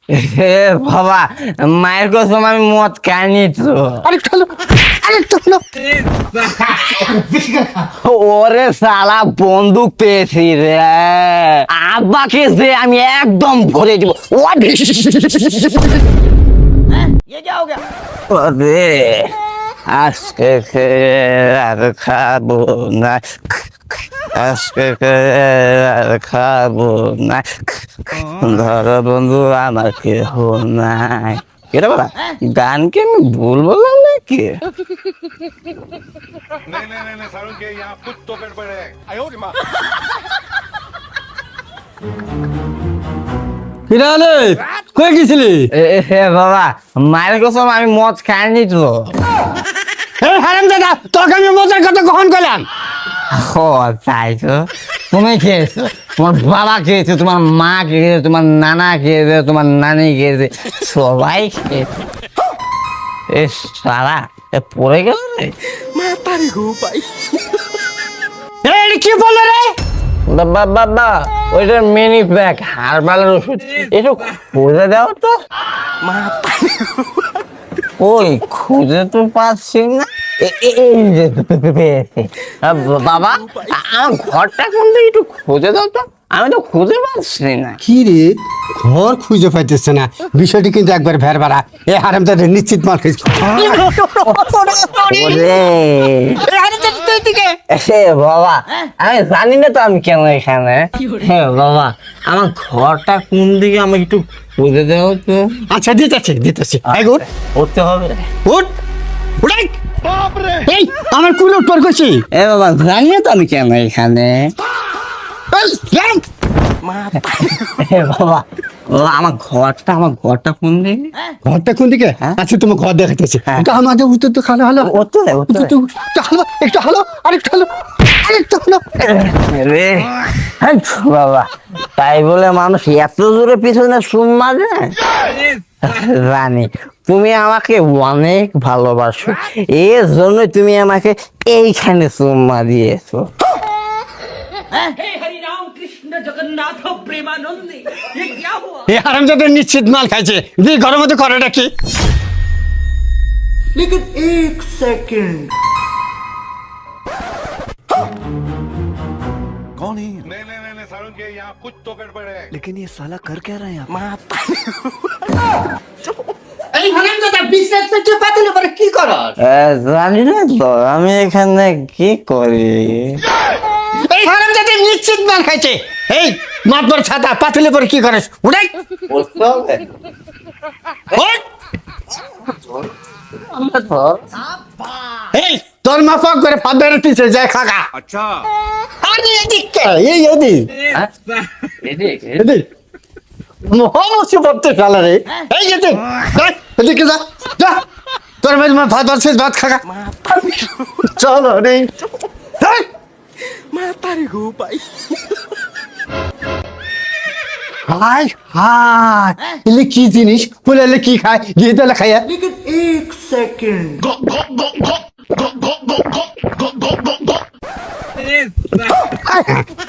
এ বাবা, মায়ের কসম আমি মদ খাইনি তো। আরেকটা হলো ওরে শালা বন্দুক পেয়েছি রে, আব্বাকে যে আমি একদম ভরে দিব। ওরে আজকে আর খাবো না, আজকে আর খাবো না, ধরো বন্ধু আমার কেহ নাই। এটা বলা গান কি আমি ভুল বললাম নাকি? नहीं नहीं नहीं नहीं सारुण के यहाँ कुछ तो गड़बड़ है কিরালে কই গেছিলি? হে বাবা, মায়ের কসম আমি মদ খাইনি তো। এই হারামজাদা, তোকে আমি মজার কথা কখন কইলাম? ও তাই তো, তুমি খেয়েছো, তোমার বাবা খেয়েছে, তোমার মা খেয়েছে, তোমার নানা খেয়েছে, তোমার নানি খেয়েছে, সবাই খেয়েছে। এ সারা পড়ে গেল রে। এই কি বললো রে? বাবা ওইটা মিনি প্যাক হারবালের ওষুধ, একটু খুঁজে দাও তো। ওই খুঁজে তো পাচ্ছি না। এই যে পেয়েছি। বাবা আমার ঘরটা কোনটা একটু খুঁজে দাও তো, আমি তো খুঁজে পাচ্ছি না। কি রে, ঘর খুঁজে পাইতেছে না? বিষয়টি কিন্তু একবার ভেরবারা। এ হারামজাদা নিশ্চিত মার খাইছে। বাবা আমি জানি না তো আমি কেন এখানে। হ্যাঁ বাবা, আমার ঘরটা কোন দিকে আমাকে একটু খুঁজে দাও তো। আচ্ছা দিতেছি। এই উঠ, উঠতে হবে। উঠ, উঠাই। এই আমার কোন উঠবার কইছি? এ বাবা জানি না তো আমি কেন এখানে। এই রাম, এ বাবা, আমার ঘরটা কোন দিকে? ঘরটা কোন দিকে? আচ্ছা তোমার ঘর দেখাইতেছি। হ্যাঁ। এটা আমাদের উত্তর তো খালো হলো। উঠতে একটু হলো, আরেকটা হলো। রে হ্যাঁ বাবা, তাই বলে মানুষ এত দূরে পিছনে সুম্মা দেয়? রানী, তুমি আমাকে অনেক ভালোবাসো, এর জন্য তুমি আমাকে এইখানে সুম্মা দিয়েছো। हे हरि राम कृष्ण जगन्नाथ प्रेमानंद ये क्या हुआ? এই হারামজাদা নিশ্চিত মাল খাইছে। দি ঘরের মধ্যে করেটা কি? लेकिन एक सेकंड कौन है ये? नहीं नहीं नहीं नहीं सारुण के यहाँ कुछ तो गड़बड़ है लेकिन ये साला कर क्या रहा है यहाँ पे? এই হারামজাদা বিছনার পেটে পাতলে পরে কি করস? জানি না তো আমি এখানে কি করি। এই হারামজাদা নিশ্চিত মাল খাইছে। এই মাতবর ছাতা পাতলে পরে কি করস? উঠাই, বুঝতে হবে। উঠ। আমরা ধর। এই তোর মা ফক করে ফাঁদ বেরোতেছে, যায় খাগা। अच्छा আরে এদিকে, এই এদিক এদিক মহামসি পড়তে শালা রে। এই এদিক দেখ, এদিকে যা যা, তোর মেয়ে মা ভাত বাড়ছে, ভাত খাগা। চলো রে, দেখ হাই হাই, এলে কি জিনিস বলে, এলে কি খায়, গিয়ে তাহলে খাইয়া। लेकिन एक सेकंड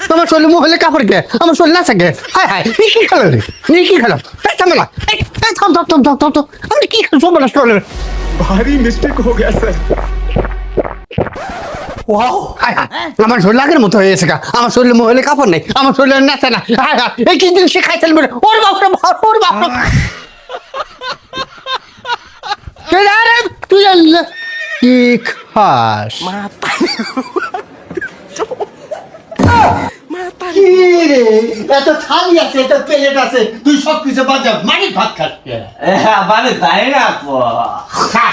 তোমার শরীর মহলে কাপড় গে, আমার শরীর না থাকে। হাই হাই, নি কি খেলো রে, নি কি খেলো? এই থামলা, এই থাম, আমি কি খেলো সব নষ্ট হলো। भारी मिस्टेक हो गया सर ওয়াও, হাই হাই, আমার শরীর লাগের মতো হয়ে গেছে গা। আমার শরীরে মহলে কাপড় নেই, আমার শরীরে নাচে না। হাই হাই, এই কি জিনিস খাইছেন বলে? ওর বাপ রে বাপ, ওর বাপ রে। কে রে তুই? কি খাস? কি রে, এত থালি আছে, এত প্লেট আছে, তুই সব কিছু বাদ যা, মানে ভাত খাস কে? মানে জানি না আপু। খা,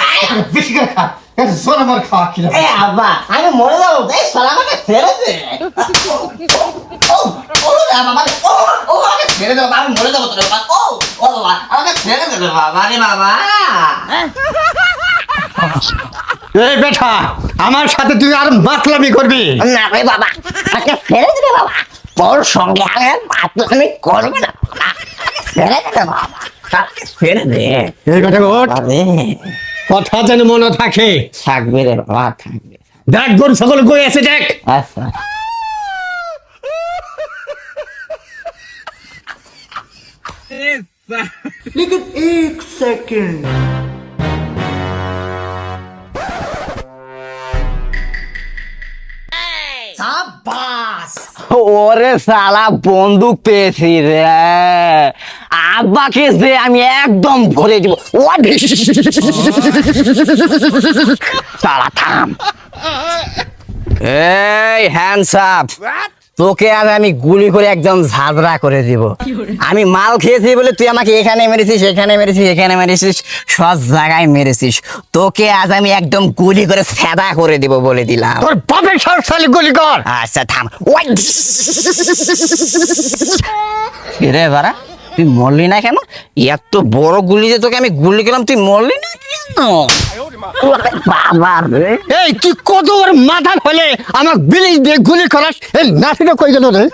বেশি করে খা, এত সোনা মার খাওয়া কি রে? আব্বা আমি মরে যাবো, এই শালা আমাকে ছেড়ে দে। আমাকে ছেড়ে দেবো, আমি মরে যাবো তোর বাবা। ও বাবা আমাকে ছেড়ে দেবে বাবা রে বাবা। এই বেটা, আমার সাথে তুই আর মাতলামি করবি না রে বাবা, আমাকে ছেড়ে দেবে বাবা, তোর সঙ্গে আমি করবো না বাবা, ছেড়ে দেবে বাবা, আমাকে ছেড়ে দে। এই বেটা ওঠ, আরে কথা যেন মনে থাকে। থাকবে রে বাবা, থাকবে। দেখ গরু সকল কই আছে, দেখ। আচ্ছা लेकिन एक सेकंड ওরে শালা বন্দুক পেয়েছি রে, আব্বাকে যে আমি একদম ভরে দিব। শালা থাম। এই হ্যান্ডস আপ, তোকে আজ আমি গুলি করে একদম ঝাঁঝরা করে দিব। আমি মাল খেয়েছি বলে তুই আমাকে এখানে মেরেছিস, এখানে মেরেছিস, এখানে মেরেছিস, সব জায়গায় মেরেছিস। তোকে আজ আমি একদম গুলি করে সেদা করে দিব বলে দিলাম। তোর বাপের সালে গুলি কর। আচ্ছা থাম। রে বাড়া, তুই মরলি না কেন? এত বড় গুলি যে তোকে আমি গুলি করলাম, তুই মরলি না কেন? বাবা রে, এই তুই কত ওর মাথা হলে আমার বিলি দিয়ে গুলি করাস? এই নাতিটা কই গেল রে?